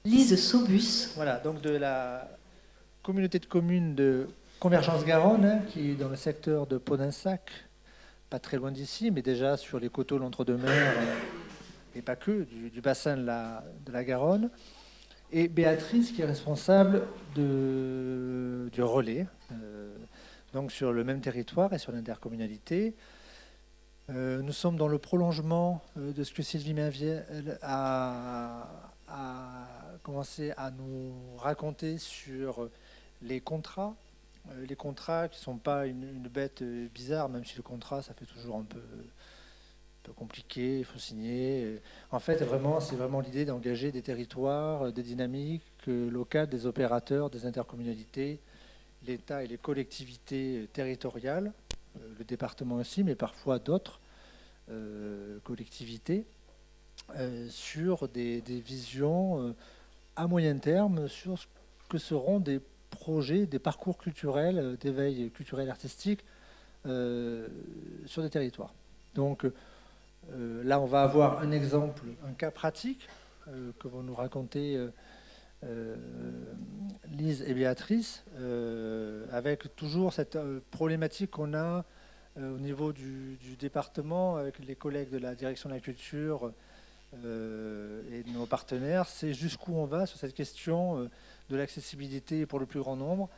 Lise Saubus. Voilà, donc de la communauté de communes de Convergence Garonne, hein, qui est dans le secteur de Podensac, pas très loin d'ici, mais déjà sur les coteaux de l'Entre-deux-Mers, et pas que, du bassin de la Garonne. Et Béatrice, qui est responsable du relais, donc sur le même territoire et sur l'intercommunalité. Nous sommes dans le prolongement de ce que Sylvie Mainviel a commencé à nous raconter sur les contrats. Les contrats qui ne sont pas une bête bizarre, même si le contrat, ça fait toujours un peu compliqué, il faut signer. En fait, vraiment, c'est vraiment l'idée d'engager des territoires, des dynamiques locales, des opérateurs, des intercommunalités, l'État et les collectivités territoriales, le département aussi, mais parfois d'autres collectivités, sur des visions à moyen terme sur ce que seront des projets, des parcours culturels, d'éveil culturel artistique sur des territoires. Donc là, on va avoir un exemple, un cas pratique que vont nous raconter Lise et Béatrice, avec toujours cette problématique qu'on a au niveau du département avec les collègues de la direction de la culture et de nos partenaires, c'est jusqu'où on va sur cette question de l'accessibilité pour le plus grand nombre,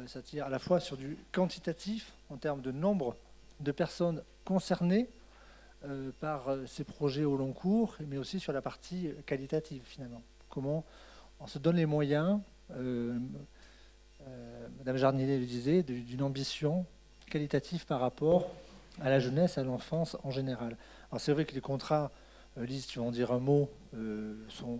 c'est-à-dire à la fois sur du quantitatif en termes de nombre de personnes concernées par ces projets au long cours, mais aussi sur la partie qualitative finalement. Comment on se donne les moyens, Madame Jarnier le disait, d'une ambition qualitative par rapport à la jeunesse, à l'enfance en général. Alors c'est vrai que les contrats, Lise, tu vas en dire un mot, sont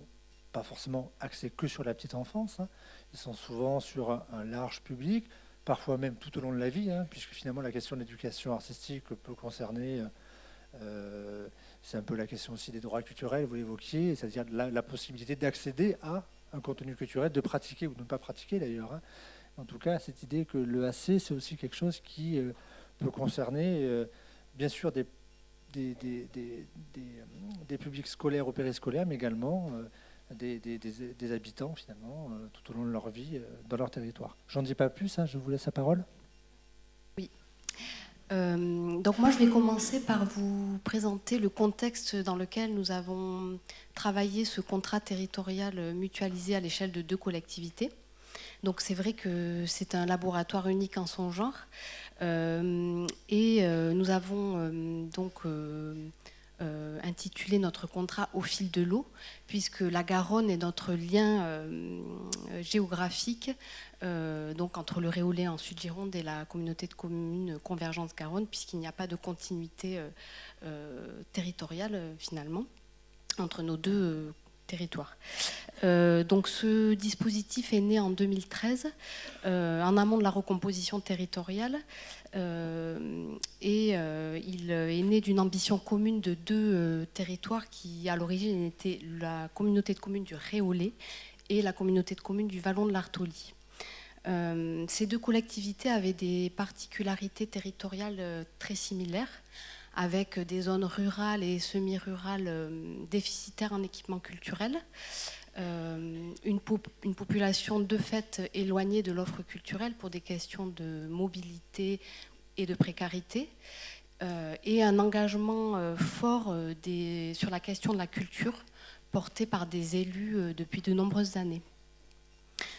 pas forcément axés que sur la petite enfance, hein. Ils sont souvent sur un large public, parfois même tout au long de la vie, hein, puisque finalement la question de l'éducation artistique peut concerner c'est un peu la question aussi des droits culturels, vous l'évoquiez, c'est-à-dire la possibilité d'accéder à un contenu culturel, de pratiquer ou de ne pas pratiquer d'ailleurs. Hein. En tout cas, cette idée que l'EAC, c'est aussi quelque chose qui peut concerner bien sûr des publics scolaires ou périscolaires, mais également des habitants finalement tout au long de leur vie dans leur territoire. J'en dis pas plus, hein, je vous laisse la parole. Oui. Donc moi, je vais commencer par vous présenter le contexte dans lequel nous avons travaillé ce contrat territorial mutualisé à l'échelle de 2 collectivités. Donc c'est vrai que c'est un laboratoire unique en son genre. Nous avons intitulé notre contrat Au fil de l'eau, puisque la Garonne est notre lien géographique donc entre le Réolais en Sud-Gironde et la communauté de communes Convergence Garonne, puisqu'il n'y a pas de continuité territoriale finalement entre nos 2 territoires. Donc ce dispositif est né en 2013 en amont de la recomposition territoriale il est né d'une ambition commune de 2 territoires qui à l'origine étaient la communauté de communes du Réolais et la communauté de communes du Vallon de l'Artolie. Ces 2 collectivités avaient des particularités territoriales très similaires, avec des zones rurales et semi-rurales déficitaires en équipements culturels, une population de fait éloignée de l'offre culturelle pour des questions de mobilité et de précarité, et un engagement fort sur la question de la culture porté par des élus depuis de nombreuses années.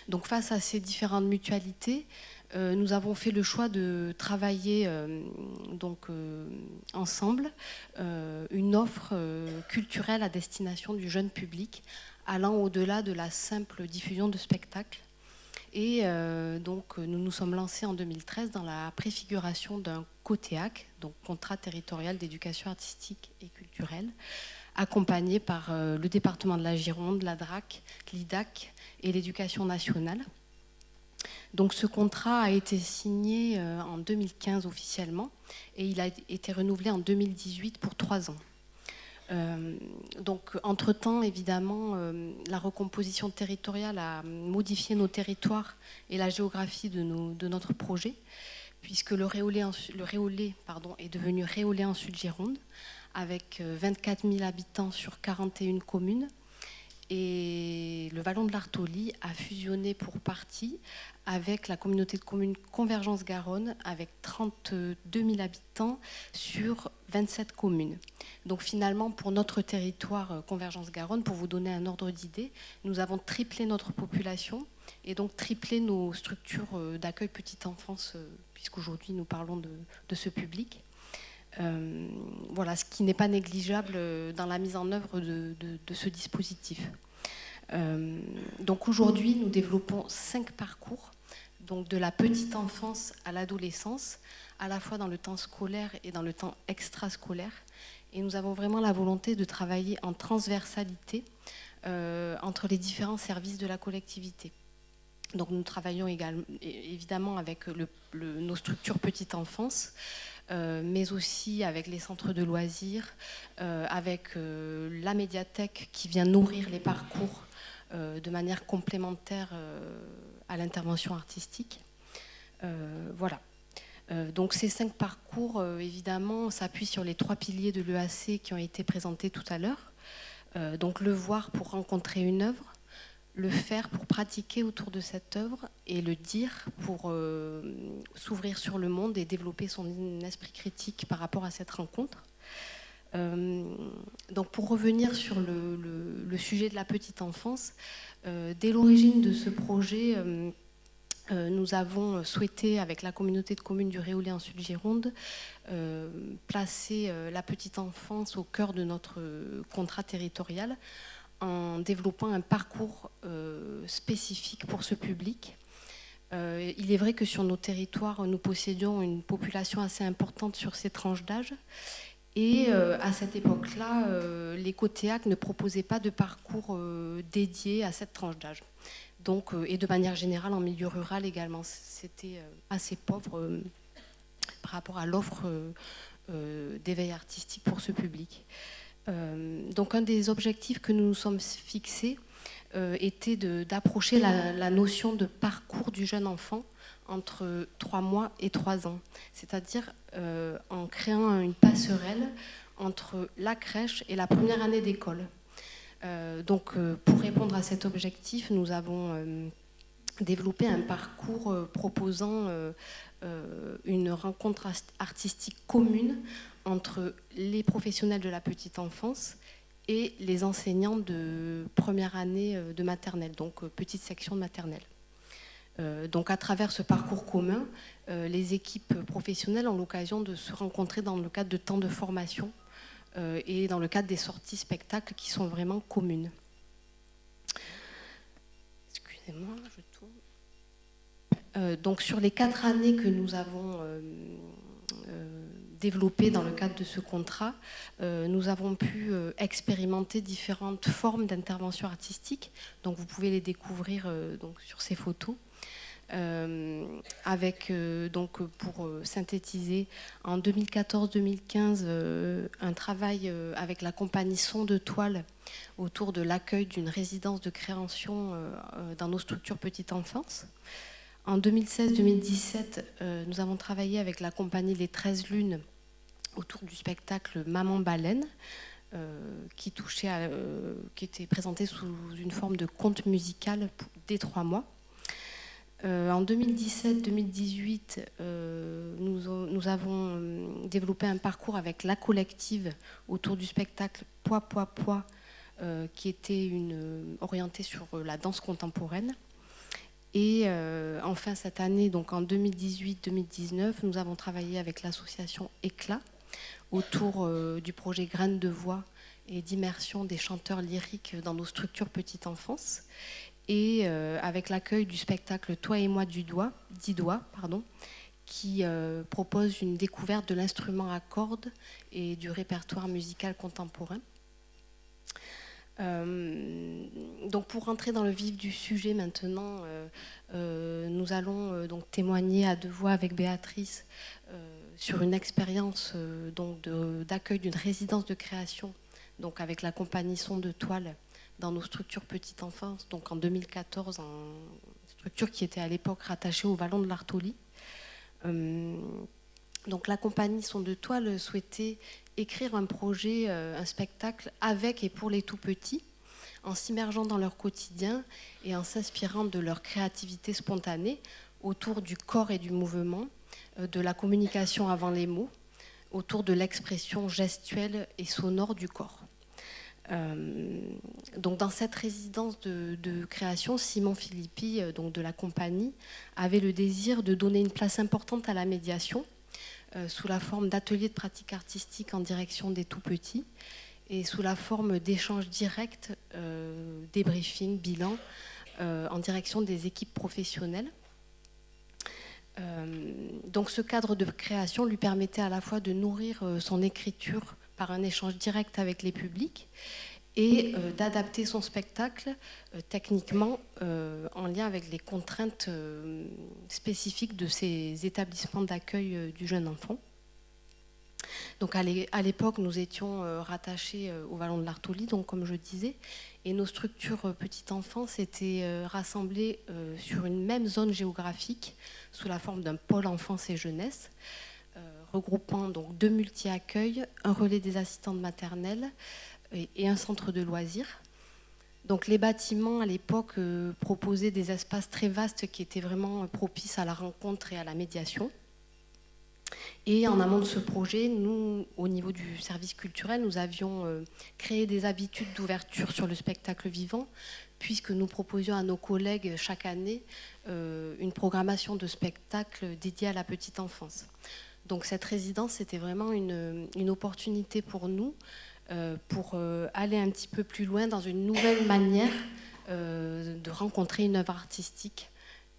Donc face à ces différentes mutualités, nous avons fait le choix de travailler ensemble une offre culturelle à destination du jeune public, allant au-delà de la simple diffusion de spectacles. Et nous nous sommes lancés en 2013 dans la préfiguration d'un COTEAC, donc contrat territorial d'éducation artistique et culturelle, accompagné par le département de la Gironde, la DRAC, l'IDAC et l'éducation nationale. Donc ce contrat a été signé en 2015 officiellement et il a été renouvelé en 2018 pour 3 ans. Donc entre-temps, évidemment, la recomposition territoriale a modifié nos territoires et la géographie de notre projet, puisque le Réolais est devenu Réolais en Sud-Gironde, avec 24 000 habitants sur 41 communes, Et le Vallon de l'Artoli a fusionné pour partie avec la communauté de communes Convergence Garonne, avec 32 000 habitants sur 27 communes. Donc finalement, pour notre territoire Convergence Garonne, pour vous donner un ordre d'idée, nous avons triplé notre population et donc triplé nos structures d'accueil petite enfance, puisqu'aujourd'hui nous parlons de ce public. Voilà, ce qui n'est pas négligeable dans la mise en œuvre de ce dispositif. Donc aujourd'hui, nous développons 5 parcours, donc de la petite enfance à l'adolescence, à la fois dans le temps scolaire et dans le temps extrascolaire. Et nous avons vraiment la volonté de travailler en transversalité entre les différents services de la collectivité. Donc nous travaillons évidemment avec nos structures petite enfance, mais aussi avec les centres de loisirs, avec la médiathèque qui vient nourrir les parcours de manière complémentaire à l'intervention artistique. Voilà. Donc ces 5 parcours, évidemment, s'appuient sur les 3 piliers de l'EAC qui ont été présentés tout à l'heure. Donc le voir pour rencontrer une œuvre, le faire pour pratiquer autour de cette œuvre et le dire pour s'ouvrir sur le monde et développer son esprit critique par rapport à cette rencontre. Donc pour revenir sur le sujet de la petite enfance, dès l'origine de ce projet, nous avons souhaité, avec la communauté de communes du Réolais en Sud-Gironde, placer la petite enfance au cœur de notre contrat territorial, en développant un parcours spécifique pour ce public. Il est vrai que sur nos territoires, nous possédions une population assez importante sur ces tranches d'âge. Et à cette époque-là, les COTEAC ne proposaient pas de parcours dédié à cette tranche d'âge. Donc, et de manière générale, en milieu rural également, c'était assez pauvre par rapport à l'offre d'éveil artistique pour ce public. Donc un des objectifs que nous nous sommes fixés était d'approcher la notion de parcours du jeune enfant entre 3 mois et 3 ans, c'est-à-dire en créant une passerelle entre la crèche et la première année d'école. Donc pour répondre à cet objectif, nous avons développé un parcours proposant une rencontre artistique commune entre les professionnels de la petite enfance et les enseignants de première année de maternelle, donc petite section de maternelle. Donc à travers ce parcours commun, les équipes professionnelles ont l'occasion de se rencontrer dans le cadre de temps de formation et dans le cadre des sorties spectacles qui sont vraiment communes. Excusez-moi, je tourne. Donc sur les 4 années que nous avons développées dans le cadre de ce contrat, nous avons pu expérimenter différentes formes d'intervention artistique. Donc vous pouvez les découvrir donc, sur ces photos. Avec, donc, pour synthétiser, en 2014-2015, un travail avec la compagnie Son de Toile autour de l'accueil d'une résidence de création dans nos structures petite enfance. En 2016-2017, nous avons travaillé avec la compagnie Les 13 Lunes autour du spectacle Maman Baleine, qui était présenté sous une forme de conte musical des 3 mois. En 2017-2018, nous avons développé un parcours avec la collective autour du spectacle Poids, Poids, Poids, qui était orienté sur la danse contemporaine. Et enfin, cette année, donc en 2018-2019, nous avons travaillé avec l'association Éclat autour du projet Graines de voix et d'immersion des chanteurs lyriques dans nos structures petite enfance. Et avec l'accueil du spectacle Toi et moi 10 doigts, qui propose une découverte de l'instrument à cordes et du répertoire musical contemporain. Donc pour rentrer dans le vif du sujet maintenant, nous allons donc témoigner à 2 voix avec Béatrice sur une expérience d'accueil d'une résidence de création, donc avec la compagnie Son de Toile, dans nos structures petite enfance, donc en 2014, en structure qui était à l'époque rattachée au Vallon de l'Artoli. Donc la compagnie Son de Toile souhaitait écrire un projet, un spectacle avec et pour les tout petits, en s'immergeant dans leur quotidien et en s'inspirant de leur créativité spontanée autour du corps et du mouvement, de la communication avant les mots, autour de l'expression gestuelle et sonore du corps. Donc dans cette résidence de création, Simon Filippi, donc de la compagnie, avait le désir de donner une place importante à la médiation sous la forme d'ateliers de pratique artistique en direction des tout-petits et sous la forme d'échanges directs, débriefing, bilan, en direction des équipes professionnelles. Donc ce cadre de création lui permettait à la fois de nourrir son écriture par un échange direct avec les publics et d'adapter son spectacle techniquement en lien avec les contraintes spécifiques de ces établissements d'accueil du jeune enfant. Donc à l'époque, nous étions rattachés au Vallon de l'Artolie, donc comme je disais, et nos structures petite enfance étaient rassemblées sur une même zone géographique sous la forme d'un pôle enfance et jeunesse, regroupant donc 2 multi-accueils, un relais des assistantes maternelles et un centre de loisirs. Donc les bâtiments à l'époque proposaient des espaces très vastes qui étaient vraiment propices à la rencontre et à la médiation. Et en amont de ce projet, nous, au niveau du service culturel, nous avions créé des habitudes d'ouverture sur le spectacle vivant, puisque nous proposions à nos collègues chaque année une programmation de spectacles dédiée à la petite enfance. Donc cette résidence, c'était vraiment une opportunité pour nous, pour aller un petit peu plus loin dans une nouvelle manière de rencontrer une œuvre artistique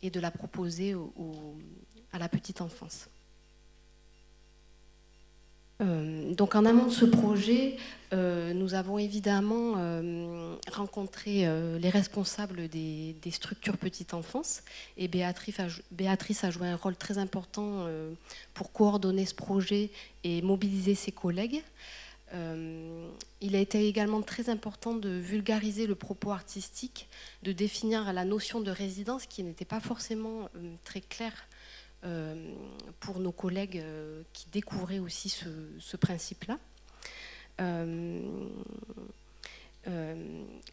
et de la proposer à la petite enfance. Donc en amont de ce projet, nous avons évidemment rencontré les responsables des structures petite enfance et Béatrice a joué un rôle très important pour coordonner ce projet et mobiliser ses collègues. Il a été également très important de vulgariser le propos artistique, de définir la notion de résidence qui n'était pas forcément très claire pour nos collègues qui découvraient aussi ce principe-là.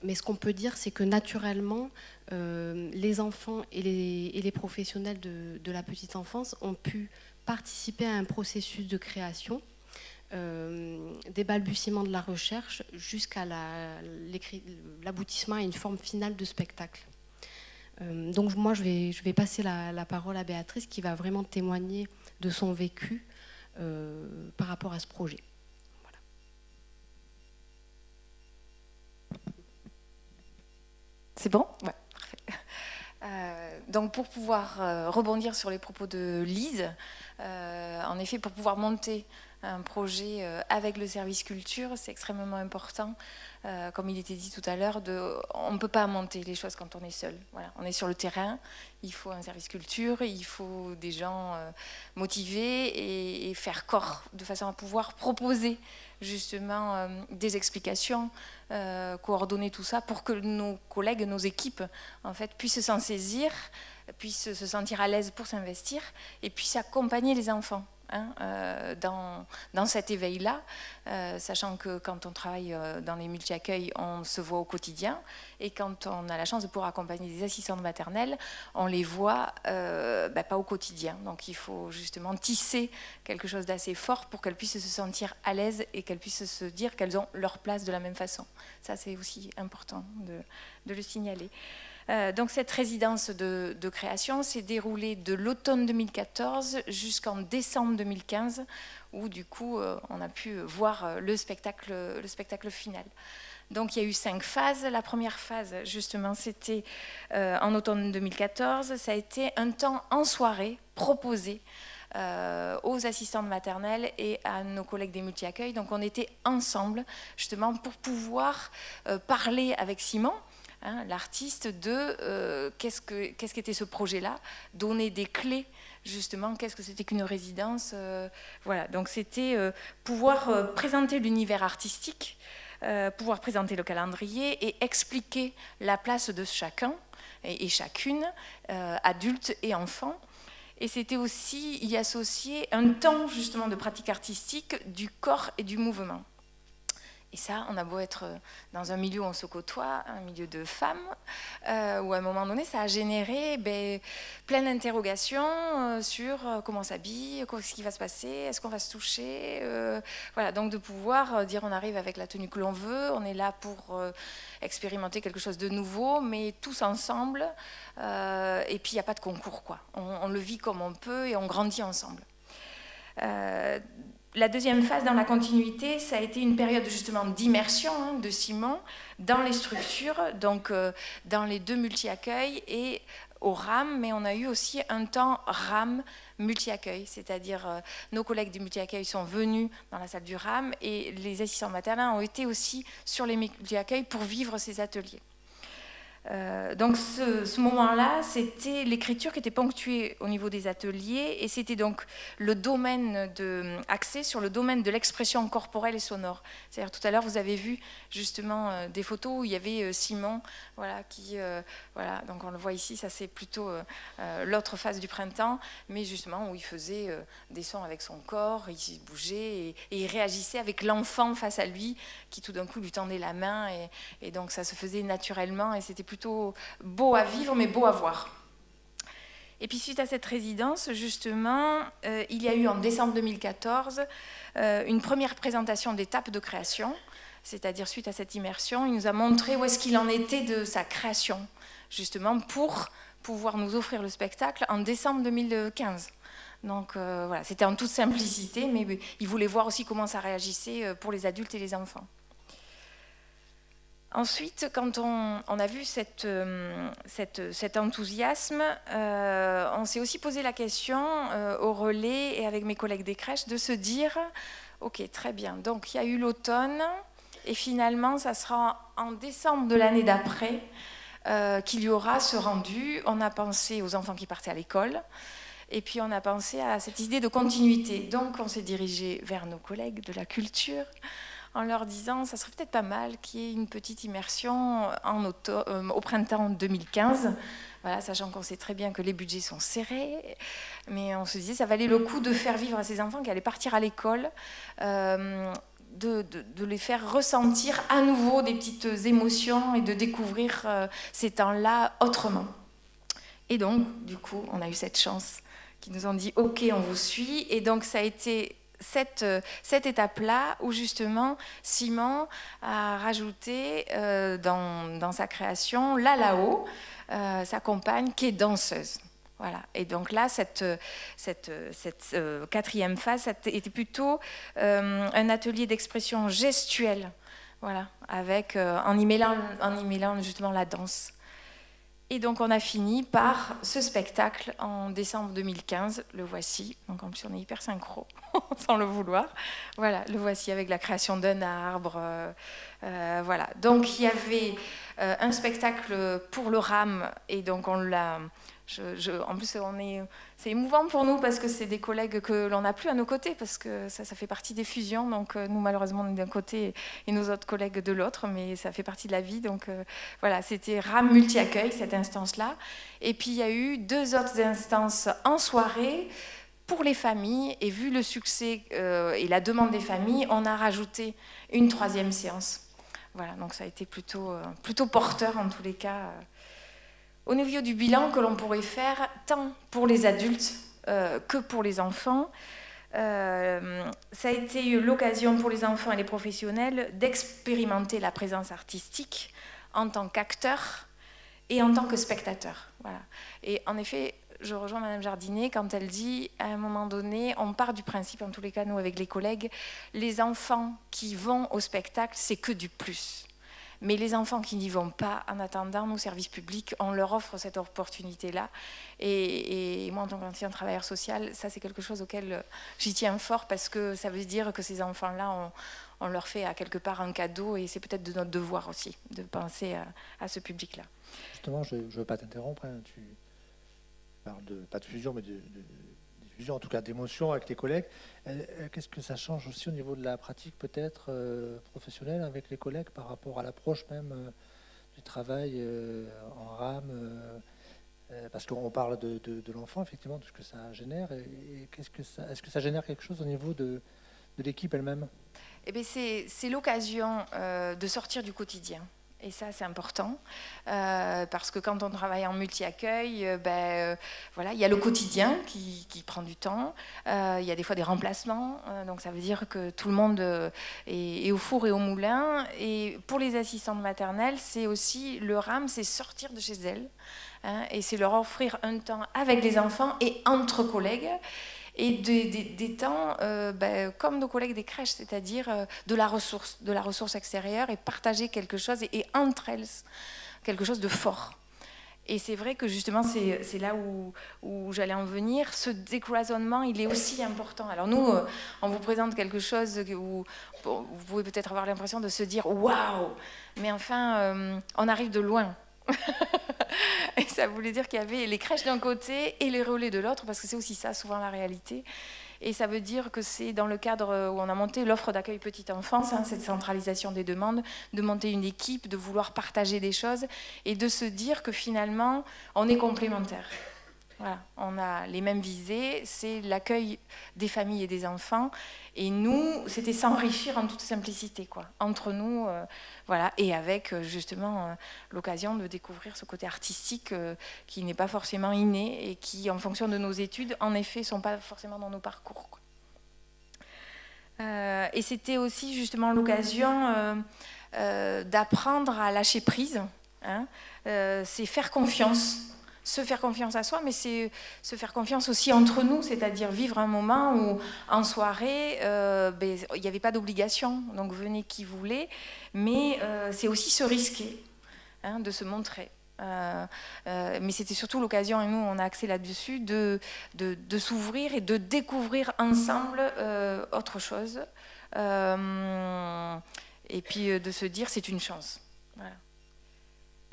Mais ce qu'on peut dire, c'est que naturellement, les enfants et les professionnels de la petite enfance ont pu participer à un processus de création, des balbutiements de la recherche jusqu'à l'aboutissement à une forme finale de spectacle. Donc moi, je vais passer la parole à Béatrice qui va vraiment témoigner de son vécu par rapport à ce projet. Voilà. C'est bon ? Ouais, parfait. Donc pour pouvoir rebondir sur les propos de Lise, en effet, pour pouvoir monter un projet avec le service culture, c'est extrêmement important. Comme il était dit tout à l'heure, on ne peut pas monter les choses quand on est seul. Voilà, on est sur le terrain, il faut un service culture, il faut des gens motivés et faire corps de façon à pouvoir proposer justement des explications, coordonner tout ça pour que nos collègues, nos équipes en fait, puissent s'en saisir, puissent se sentir à l'aise pour s'investir et puissent accompagner les enfants. Dans cet éveil-là, sachant que quand on travaille dans les multi-accueils, on se voit au quotidien, et quand on a la chance de pouvoir accompagner des assistantes maternelles, on les voit pas au quotidien. Donc il faut justement tisser quelque chose d'assez fort pour qu'elles puissent se sentir à l'aise et qu'elles puissent se dire qu'elles ont leur place de la même façon. Ça, c'est aussi important de le signaler. Donc cette résidence de création s'est déroulée de l'automne 2014 jusqu'en décembre 2015, où du coup on a pu voir le spectacle final. Donc il y a eu 5 phases. La première phase, justement, c'était en automne 2014. Ça a été un temps en soirée proposé aux assistantes maternelles et à nos collègues des multi-accueils. Donc on était ensemble, justement, pour pouvoir parler avec Simon, l'artiste, de qu'est-ce qu'était ce projet-là, donner des clés, justement, qu'est-ce que c'était qu'une résidence. Voilà, donc c'était pouvoir présenter l'univers artistique, pouvoir présenter le calendrier et expliquer la place de chacun et chacune, adultes et enfants. Et c'était aussi y associer un temps, justement, de pratique artistique du corps et du mouvement. Et ça, on a beau être dans un milieu où on se côtoie, un milieu de femmes, où à un moment donné, ça a généré plein d'interrogations sur comment on s'habille, ce qui va se passer, est-ce qu'on va se toucher, voilà, donc de pouvoir dire on arrive avec la tenue que l'on veut, on est là pour expérimenter quelque chose de nouveau, mais tous ensemble, et puis il n'y a pas de concours, quoi. On le vit comme on peut et on grandit ensemble. La deuxième phase dans la continuité, ça a été une période justement d'immersion de Simon dans les structures, donc dans les 2 multi-accueils et au RAM, mais on a eu aussi un temps RAM multi-accueil, c'est-à-dire nos collègues du multi-accueil sont venus dans la salle du RAM et les assistants maternels ont été aussi sur les multi-accueils pour vivre ces ateliers. Donc ce moment-là, c'était l'écriture qui était ponctuée au niveau des ateliers et c'était donc le domaine axé sur le domaine de l'expression corporelle et sonore. C'est-à-dire tout à l'heure, vous avez vu justement des photos où il y avait Simon, voilà, voilà, donc on le voit ici, ça c'est plutôt l'autre phase du printemps, mais justement où il faisait des sons avec son corps, il se bougeait et il réagissait avec l'enfant face à lui qui tout d'un coup lui tendait la main et donc ça se faisait naturellement et c'était plutôt beau à vivre, mais beau à voir. Et puis suite à cette résidence, justement, il y a eu en décembre 2014 une première présentation d'étapes de création, c'est-à-dire suite à cette immersion, il nous a montré où est-ce qu'il en était de sa création, justement pour pouvoir nous offrir le spectacle en décembre 2015. Donc voilà, c'était en toute simplicité, mais il voulait voir aussi comment ça réagissait pour les adultes et les enfants. Ensuite, quand on a vu cet enthousiasme, on s'est aussi posé la question au relais et avec mes collègues des crèches de se dire « Ok, très bien, donc il y a eu l'automne et finalement, ça sera en décembre de l'année d'après qu'il y aura ce rendu. On a pensé aux enfants qui partaient à l'école et puis on a pensé à cette idée de continuité. Donc on s'est dirigé vers nos collègues de la culture en leur disant ça serait peut-être pas mal qu'il y ait une petite immersion au printemps 2015, voilà, sachant qu'on sait très bien que les budgets sont serrés, mais on se disait ça valait le coup de faire vivre à ces enfants qui allaient partir à l'école, de les faire ressentir à nouveau des petites émotions et de découvrir ces temps-là autrement. Et donc, du coup, on a eu cette chance qu'ils nous ont dit « Ok, on vous suit », et donc ça a été cette étape-là où justement Simon a rajouté dans sa création là-haut sa compagne qui est danseuse. Voilà. Et donc là, cette quatrième phase, était plutôt un atelier d'expression gestuelle, voilà, avec, en y mêlant justement la danse. Et donc on a fini par ce spectacle en décembre 2015, le voici. Donc en plus on est hyper synchro, sans le vouloir. Voilà, le voici avec la création d'un arbre. Voilà. Donc il y avait un spectacle pour le RAM et donc on l'a... en plus, c'est émouvant pour nous parce que c'est des collègues que l'on n'a plus à nos côtés parce que ça fait partie des fusions. Donc nous, malheureusement, on est d'un côté et nos autres collègues de l'autre, mais ça fait partie de la vie. Donc voilà, c'était RAM Multi-Accueil, cette instance-là. Et puis, il y a eu 2 autres instances en soirée pour les familles. Et vu le succès et la demande des familles, on a rajouté une 3e séance. Voilà, donc ça a été plutôt porteur en tous les cas. Au niveau du bilan que l'on pourrait faire, tant pour les adultes que pour les enfants, ça a été l'occasion pour les enfants et les professionnels d'expérimenter la présence artistique en tant qu'acteur et en tant que spectateur. Voilà. Et en effet, je rejoins Madame Jardinet quand elle dit, à un moment donné, on part du principe, en tous les cas, nous, avec les collègues, les enfants qui vont au spectacle, c'est que du plus. Mais les enfants qui n'y vont pas, en attendant, nos services publics, on leur offre cette opportunité-là. Et moi, en tant qu'ancien travailleur social, ça, c'est quelque chose auquel j'y tiens fort parce que ça veut dire que ces enfants-là, on leur fait à quelque part un cadeau et c'est peut-être de notre devoir aussi de penser à ce public-là. Justement, je ne veux pas t'interrompre. Hein, tu parles pas de fusion, mais de diffusion, en tout cas d'émotion avec les collègues. Qu'est-ce que ça change aussi au niveau de la pratique peut-être professionnelle avec les collègues par rapport à l'approche même du travail en RAM parce qu'on parle de l'enfant, effectivement, de ce que ça génère. Et est-ce que ça génère quelque chose au niveau de l'équipe elle-même ? Eh bien, c'est l'occasion de sortir du quotidien. Et ça, c'est important, parce que quand on travaille en multi-accueil, voilà, il y a le quotidien qui prend du temps, il y a des fois des remplacements, donc ça veut dire que tout le monde est au four et au moulin. Et pour les assistantes maternelles, c'est aussi le RAM, c'est sortir de chez elles, hein, et c'est leur offrir un temps avec les enfants et entre collègues, et des temps comme nos collègues des crèches, c'est-à-dire de la ressource extérieure, et partager quelque chose, et entre elles, quelque chose de fort. Et c'est vrai que justement, c'est là où j'allais en venir. Ce décloisonnement, il est aussi important. Alors nous, on vous présente quelque chose où vous pouvez peut-être avoir l'impression de se dire « Waouh !» Mais enfin, on arrive de loin. Et ça voulait dire qu'il y avait les crèches d'un côté et les relais de l'autre, parce que c'est aussi ça, souvent, la réalité. Et ça veut dire que c'est dans le cadre où on a monté l'offre d'accueil petite enfance, hein, cette centralisation des demandes, de monter une équipe, de vouloir partager des choses et de se dire que finalement, on est complémentaires. Voilà, on a les mêmes visées, c'est l'accueil des familles et des enfants. Et nous, c'était s'enrichir en toute simplicité, quoi, entre nous, voilà, et avec justement l'occasion de découvrir ce côté artistique qui n'est pas forcément inné et qui, en fonction de nos études, en effet, ne sont pas forcément dans nos parcours, quoi. Et c'était aussi justement l'occasion d'apprendre à lâcher prise, hein, c'est faire confiance. Se faire confiance à soi, mais c'est se faire confiance aussi entre nous, c'est-à-dire vivre un moment où, en soirée, il n'y avait pas d'obligation, donc venez qui voulait, mais c'est aussi se risquer, hein, de se montrer. Mais c'était surtout l'occasion, et nous on a axé là-dessus, de s'ouvrir et de découvrir ensemble autre chose, et puis de se dire c'est une chance. Voilà.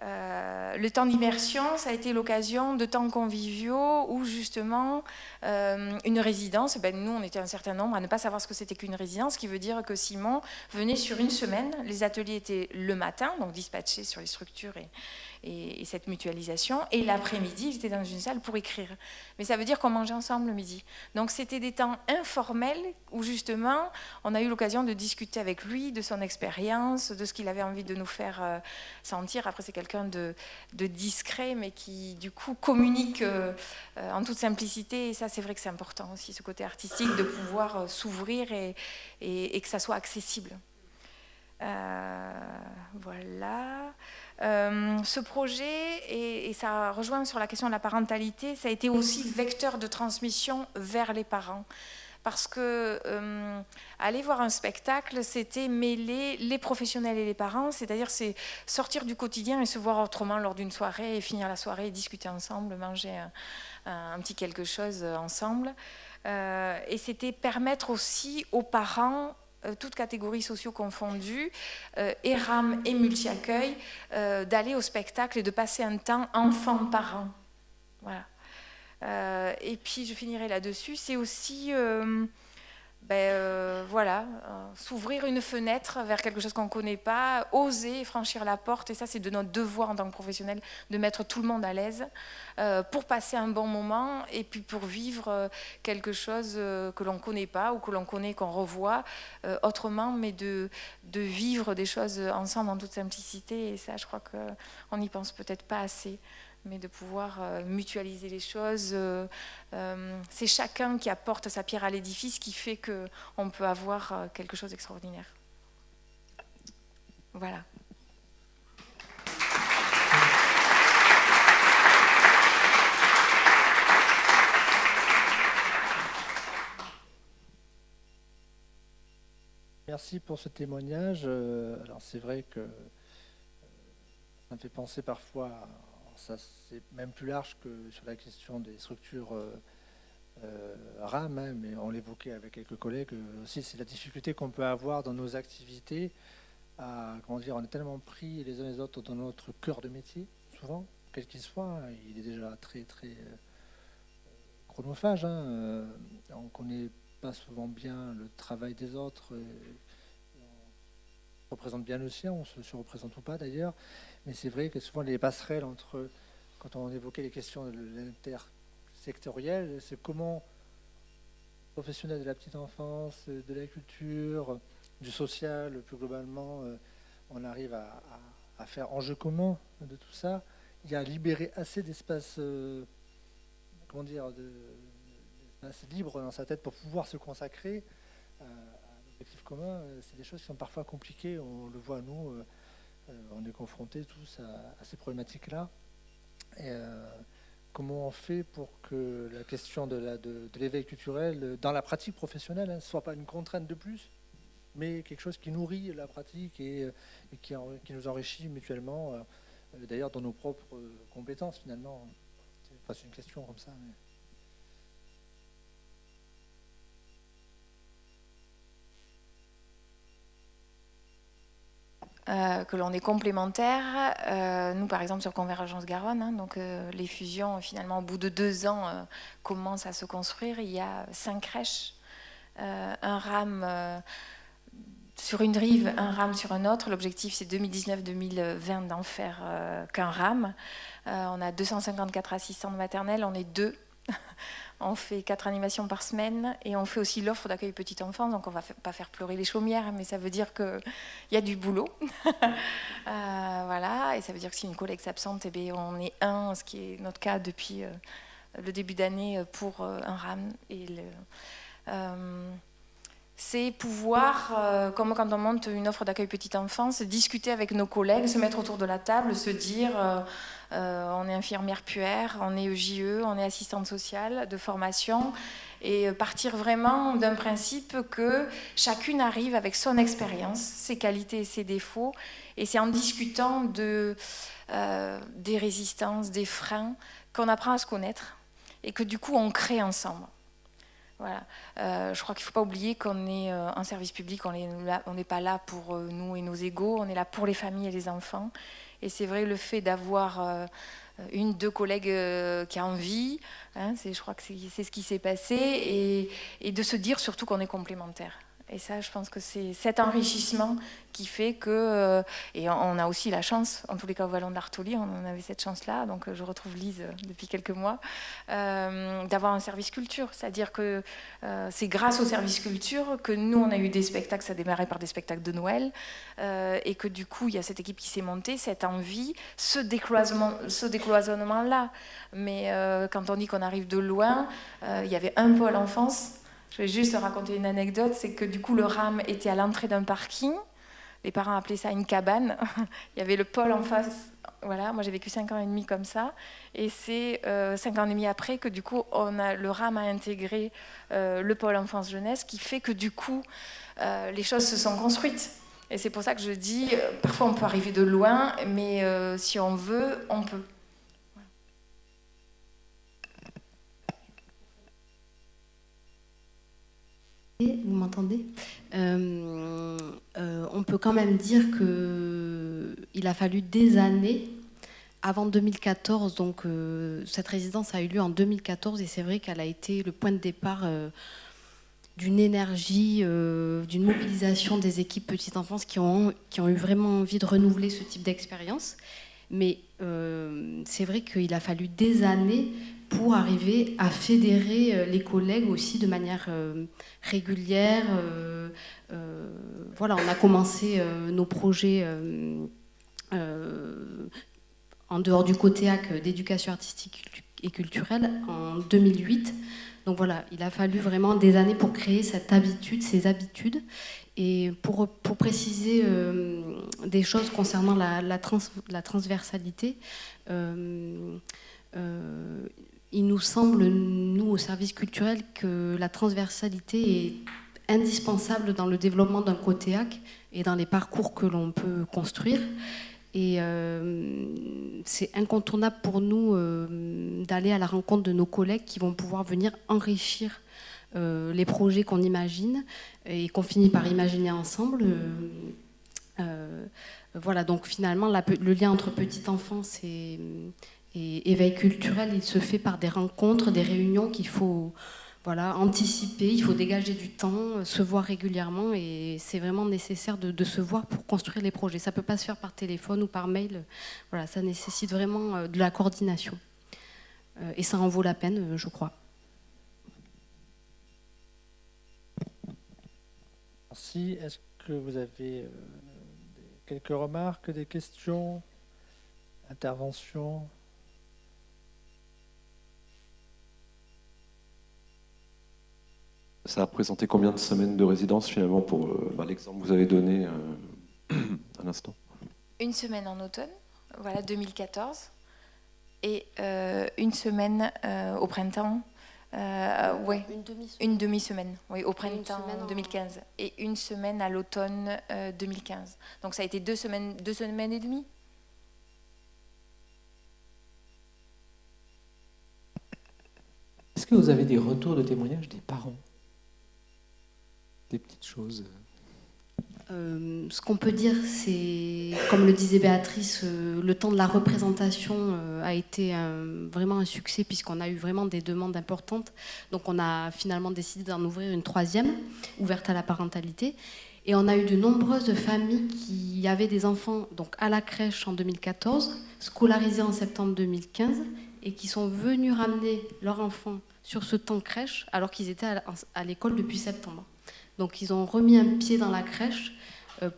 Le temps d'immersion, ça a été l'occasion de temps conviviaux où justement une résidence, nous on était un certain nombre à ne pas savoir ce que c'était qu'une résidence, ce qui veut dire que Simon venait sur une semaine, les ateliers étaient le matin, donc dispatchés sur les structures et cette mutualisation, et l'après-midi j'étais dans une salle pour écrire, mais ça veut dire qu'on mangeait ensemble le midi, donc c'était des temps informels où justement on a eu l'occasion de discuter avec lui de son expérience, de ce qu'il avait envie de nous faire sentir. Après c'est quelqu'un de discret mais qui du coup communique en toute simplicité, et ça c'est vrai que c'est important aussi, ce côté artistique, de pouvoir s'ouvrir et que ça soit accessible. Voilà. Ce projet, et ça rejoint sur la question de la parentalité, ça a été aussi vecteur de transmission vers les parents. Parce que aller voir un spectacle, c'était mêler les professionnels et les parents, c'est-à-dire c'est sortir du quotidien et se voir autrement lors d'une soirée, et finir la soirée et discuter ensemble, manger un petit quelque chose ensemble. Et c'était permettre aussi aux parents, toutes catégories sociaux confondues, ERAM et multi-accueil, d'aller au spectacle et de passer un temps enfant-parent. Voilà. Et puis je finirai là-dessus, c'est aussi s'ouvrir une fenêtre vers quelque chose qu'on ne connaît pas, oser franchir la porte, et ça c'est de notre devoir en tant que professionnel de mettre tout le monde à l'aise pour passer un bon moment et puis pour vivre quelque chose que l'on ne connaît pas ou que l'on connaît, qu'on revoit autrement, mais de vivre des choses ensemble en toute simplicité, et ça je crois qu'on n'y pense peut-être pas assez, mais de pouvoir mutualiser les choses. C'est chacun qui apporte sa pierre à l'édifice qui fait qu'on peut avoir quelque chose d'extraordinaire. Voilà. Merci pour ce témoignage. Alors c'est vrai que ça me fait penser parfois, ça c'est même plus large que sur la question des structures RAM, hein, mais on l'évoquait avec quelques collègues aussi, c'est la difficulté qu'on peut avoir dans nos activités à, comment dire, on est tellement pris les uns les autres dans notre cœur de métier, souvent, quel qu'il soit, hein, il est déjà très très chronophage, hein, on ne connaît pas souvent bien le travail des autres, on représente bien le sien, on se surreprésente ou pas d'ailleurs, mais c'est vrai que souvent les passerelles entre, quand on évoquait les questions de l'intersectoriel, c'est comment professionnels de la petite enfance, de la culture, du social, plus globalement, on arrive à faire enjeu commun de tout ça. Il y a libéré assez d'espace, comment dire, d'espace libre dans sa tête pour pouvoir se consacrer à l'objectif commun. C'est des choses qui sont parfois compliquées, on le voit nous, on est confrontés tous à ces problématiques-là. Et, comment on fait pour que la question de l'éveil culturel dans la pratique professionnelle ne soit pas une contrainte de plus, mais quelque chose qui nourrit la pratique et qui nous enrichit mutuellement, d'ailleurs dans nos propres compétences finalement. C'est une question comme ça. Mais... Que l'on est complémentaires. Nous, par exemple, sur Convergence Garonne, hein, donc les fusions, finalement, au bout de 2 ans, commencent à se construire. Il y a 5 crèches, un RAM sur une rive, un RAM sur un autre. L'objectif, c'est 2019-2020 d'en faire qu'un RAM. On a 254 assistantes maternelles, on est 2. On fait 4 animations par semaine et on fait aussi l'offre d'accueil petite enfance. Donc on ne va pas faire pleurer les chaumières, mais ça veut dire qu'il y a du boulot. Voilà. Et ça veut dire que si une collègue s'absente, eh bien, on est 1, ce qui est notre cas depuis le début d'année pour un RAM. Et c'est pouvoir, comme quand on monte une offre d'accueil petite enfance, discuter avec nos collègues, se mettre autour de la table, se dire on est infirmière puère, on est EJE, on est assistante sociale de formation, et partir vraiment d'un principe que chacune arrive avec son expérience, ses qualités et ses défauts, et c'est en discutant des résistances, des freins, qu'on apprend à se connaître, et que du coup on crée ensemble. Voilà. Je crois qu'il ne faut pas oublier qu'on est un service public, on n'est pas là pour nous et nos égaux, on est là pour les familles et les enfants. Et c'est vrai, le fait d'avoir 1-2 collègues qui a envie, hein, je crois que c'est ce qui s'est passé, et de se dire surtout qu'on est complémentaires. Et ça, je pense que c'est cet enrichissement qui fait que... et on a aussi la chance, en tous les cas au Vallon de l'Artoli, on avait cette chance-là, donc je retrouve Lise depuis quelques mois, d'avoir un service culture. C'est-à-dire que c'est grâce au service culture que nous, on a eu des spectacles, ça a démarré par des spectacles de Noël, et que du coup, il y a cette équipe qui s'est montée, cette envie, ce décloisonnement-là. Mais quand on dit qu'on arrive de loin, il y avait un pôle enfance. Je vais juste raconter une anecdote, c'est que du coup le RAM était à l'entrée d'un parking, les parents appelaient ça une cabane, il y avait le pôle en face, voilà, moi j'ai vécu 5 ans et demi comme ça, et c'est 5 ans et demi après que du coup le RAM a intégré le pôle enfance-jeunesse, qui fait que du coup les choses se sont construites. Et c'est pour ça que je dis, parfois on peut arriver de loin, mais si on veut, on peut. Vous m'entendez ? On peut quand même dire qu'il a fallu des années avant 2014. Donc, cette résidence a eu lieu en 2014 et c'est vrai qu'elle a été le point de départ d'une énergie, d'une mobilisation des équipes petite enfance qui ont eu vraiment envie de renouveler ce type d'expérience. Mais c'est vrai qu'il a fallu des années pour arriver à fédérer les collègues aussi de manière régulière. Voilà, on a commencé nos projets en dehors du COTEAC d'éducation artistique et culturelle en 2008. Donc voilà, il a fallu vraiment des années pour créer cette habitude, ces habitudes. Et pour préciser des choses concernant la transversalité, il nous semble, nous, au service culturel, que la transversalité est indispensable dans le développement d'un COTEAC et dans les parcours que l'on peut construire. Et c'est incontournable pour nous d'aller à la rencontre de nos collègues qui vont pouvoir venir enrichir les projets qu'on imagine et qu'on finit par imaginer ensemble. Voilà, donc finalement, le lien entre petite enfance et éveil culturel, il se fait par des rencontres, des réunions qu'il faut anticiper, il faut dégager du temps, se voir régulièrement, et c'est vraiment nécessaire de se voir pour construire les projets. Ça ne peut pas se faire par téléphone ou par mail. Voilà, ça nécessite vraiment de la coordination. Et ça en vaut la peine, je crois. Merci. Est-ce que vous avez quelques remarques, des questions, interventions? Ça a représenté combien de semaines de résidence finalement pour l'exemple que vous avez donné à l'instant? Une semaine en automne, voilà, 2014, et une semaine au printemps. Ouais, une demi-semaine, oui, au printemps 2015, et une semaine à l'automne 2015. Donc ça a été 2 semaines et demie. Est-ce que vous avez des retours de témoignages des parents? Des petites choses? Ce qu'on peut dire, c'est, comme le disait Béatrice, le temps de la représentation a été vraiment un succès puisqu'on a eu vraiment des demandes importantes. Donc on a finalement décidé d'en ouvrir une 3e, ouverte à la parentalité. Et on a eu de nombreuses familles qui avaient des enfants donc, à la crèche en 2014, scolarisés en septembre 2015, et qui sont venus ramener leurs enfants sur ce temps crèche alors qu'ils étaient à l'école depuis septembre. Donc ils ont remis un pied dans la crèche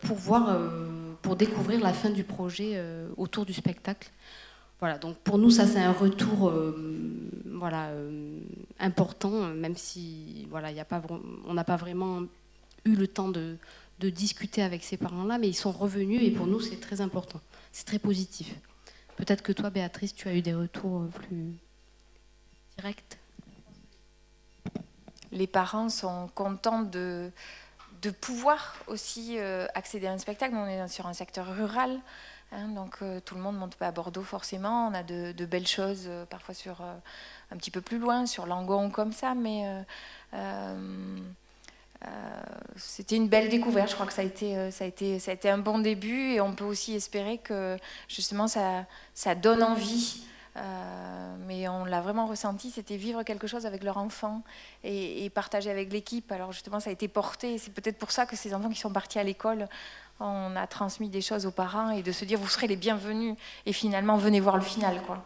pour découvrir la fin du projet autour du spectacle. Voilà, donc pour nous, ça c'est un retour important, même si on n'a pas vraiment eu le temps de discuter avec ces parents-là, mais ils sont revenus et pour nous c'est très important, c'est très positif. Peut-être que toi, Béatrice, tu as eu des retours plus directs. Les parents sont contents de pouvoir aussi accéder à un spectacle. Nous, on est sur un secteur rural, hein, donc tout le monde ne monte pas à Bordeaux forcément. On a de belles choses, parfois un petit peu plus loin, sur Langon comme ça, mais c'était une belle découverte. Je crois que ça a été un bon début, et on peut aussi espérer que justement ça donne envie. Mais on l'a vraiment ressenti, c'était vivre quelque chose avec leur enfant et partager avec l'équipe. Alors justement, ça a été porté. C'est peut-être pour ça que ces enfants qui sont partis à l'école, on a transmis des choses aux parents, et de se dire vous serez les bienvenus, et finalement venez voir le final, quoi.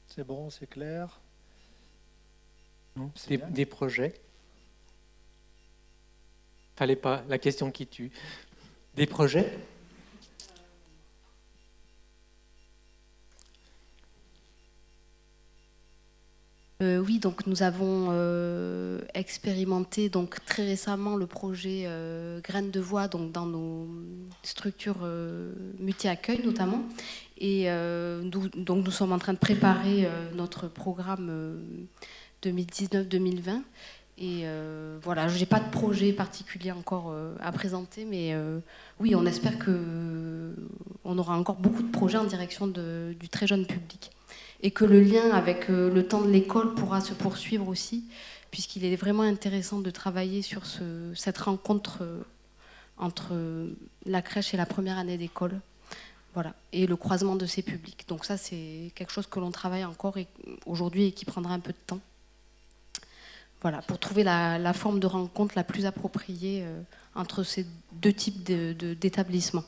C'est bon, c'est clair. Des projets? Fallait pas, la question qui tue. Des projets? Oui, donc nous avons expérimenté donc très récemment le projet Graines de Voix donc dans nos structures multi-accueil notamment, et donc nous sommes en train de préparer notre programme 2019-2020. Et voilà, je n'ai pas de projet particulier encore à présenter, mais oui, on espère qu'on aura encore beaucoup de projets en direction du très jeune public. Et que le lien avec le temps de l'école pourra se poursuivre aussi, puisqu'il est vraiment intéressant de travailler sur cette rencontre entre la crèche et la première année d'école. Voilà, et le croisement de ces publics. Donc ça, c'est quelque chose que l'on travaille encore aujourd'hui et qui prendra un peu de temps. Voilà, pour trouver la forme de rencontre la plus appropriée entre ces 2 types d'établissements.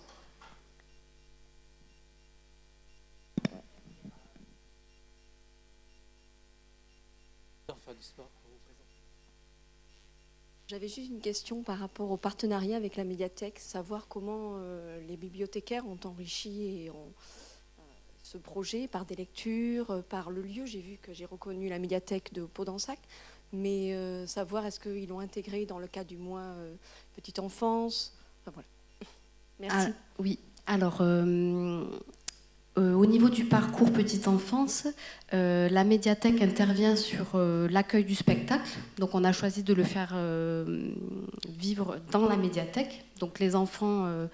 J'avais juste une question par rapport au partenariat avec la médiathèque, savoir comment les bibliothécaires ont enrichi ce projet par des lectures, par le lieu. J'ai reconnu la médiathèque de Pau-d'Ensac, mais savoir est-ce qu'ils l'ont intégré dans le cadre du mois Petite Enfance. Enfin, voilà. Merci. Oui, alors au niveau du parcours Petite Enfance, la médiathèque intervient sur l'accueil du spectacle. Donc on a choisi de le faire vivre dans la médiathèque. Donc les enfants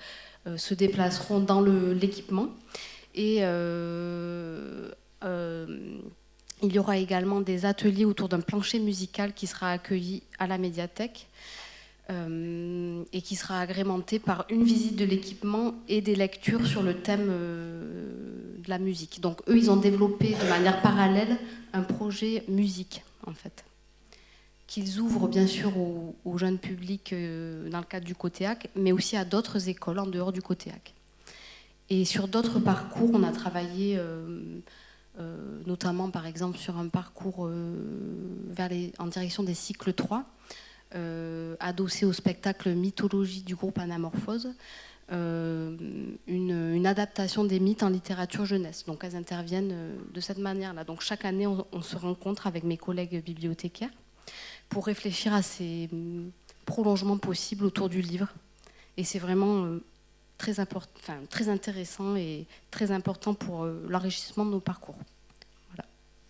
se déplaceront dans l'équipement. Et il y aura également des ateliers autour d'un plancher musical qui sera accueilli à la médiathèque et qui sera agrémenté par une visite de l'équipement et des lectures sur le thème de la musique. Donc eux, ils ont développé de manière parallèle un projet musique, en fait, qu'ils ouvrent bien sûr au jeune public dans le cadre du Côtéac, mais aussi à d'autres écoles en dehors du Côtéac. Et sur d'autres parcours, on a travaillé notamment par exemple sur un parcours en direction des cycles 3, adossé au spectacle Mythologie du groupe Anamorphose, une adaptation des mythes en littérature jeunesse. Donc elles interviennent de cette manière-là. Donc chaque année, on se rencontre avec mes collègues bibliothécaires pour réfléchir à ces prolongements possibles autour du livre. Et c'est vraiment très intéressant et très important pour l'enrichissement de nos parcours.